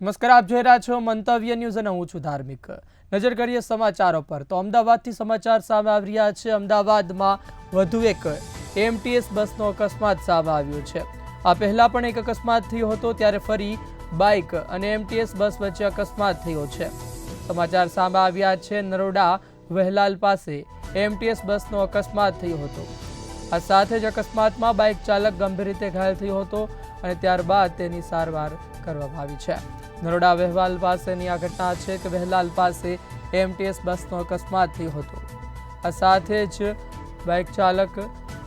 નમસ્કાર, આપ જોઈ રહ્યા છો મંતવ્ય ન્યૂઝ અને હું છું ધાર્મિક. નજર કરીએ સમાચારો પર તો અમદાવાદથી સમાચાર સામે આવી રહ્યા છે. અમદાવાદમાં વધુ એક એએમટીએસ બસનો અકસ્માત સામે આવ્યો છે. આ પહેલા પણ એક અકસ્માત થયો હતો, ત્યારે ફરી બાઇક અને એએમટીએસ બસ વચ્ચે અકસ્માત થયો છે. સમાચાર સામે આવ્યા છે નરોડા વહેલાલ પાસે એએમટીએસ બસનો અકસ્માત થયો હતો. આ સાથે જ અકસ્માતમાં બાઇક ચાલક ગંભીર રીતે ઘાયલ થયો હતો અને ત્યારબાદ તેની સારવાર કરવામાં આવી છે. નરોડા વહેલાલ પાસેની આ ઘટના છે કે વહેલાલ પાસે એએમટીએસ બસનો અકસ્માત થયો હતો. આ સાથે જ બાઇક ચાલક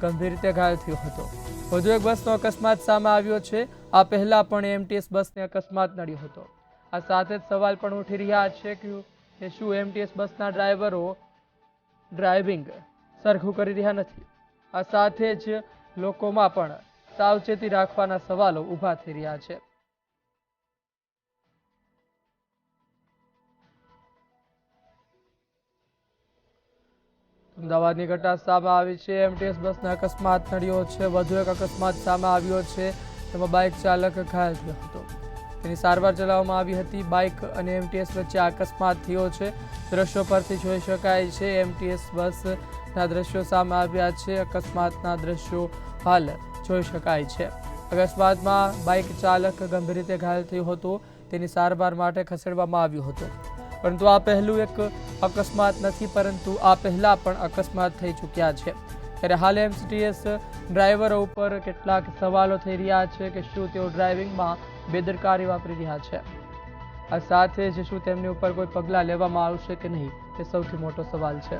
ગંભીર રીતે ઘાયલ થયો હતો. વધુ એક બસનો અકસ્માત સામે આવ્યો છે. આ પહેલા પણ એએમટીએસ બસને અકસ્માત નડ્યો હતો. આ સાથે જ સવાલ પણ ઉઠી રહ્યા છે કે શું એએમટીએસ બસના ડ્રાઈવરો ડ્રાઇવિંગ સરખું કરી રહ્યા નથી. આ સાથે જ લોકોમાં પણ સાવચેતી રાખવાના સવાલો ઊભા થઈ રહ્યા છે. અમદાવાદની ઘટના સામે આવી છે. એએમટીએસ બસને અકસ્માત નડ્યો છે. વધુ એક અકસ્માત સામે આવ્યો છે. તેમાં બાઇક ચાલક ઘાયલ થયો હતો. તેની સારવાર ચલાવવામાં આવી હતી. બાઇક અને એએમટીએસ વચ્ચે અકસ્માત થયો છે. દ્રશ્યો પરથી જોઈ શકાય છે. એએમટીએસ બસના દ્રશ્યો સામે આવ્યા છે. અકસ્માતના દ્રશ્યો હાલ જોઈ શકાય છે. અકસ્માતમાં બાઇક ચાલક ગંભીર રીતે ઘાયલ થયો હતો. તેની સારવાર માટે ખસેડવામાં આવ્યો હતો. પરંતુ આ પહેલું એક અકસ્માત નથી, પરંતુ આ પહેલા પણ અકસ્માત થઈ ચૂક્યા છે. ત્યારે હાલ એએમટીએસ ડ્રાઈવરો ઉપર કેટલાક સવાલો થઈ રહ્યા છે કે શું તેઓ ડ્રાઇવિંગમાં બેદરકારી વાપરી રહ્યા છે. આ સાથે જ શું તેમની ઉપર કોઈ પગલાં લેવામાં આવશે કે નહીં, તે સૌથી મોટો સવાલ છે.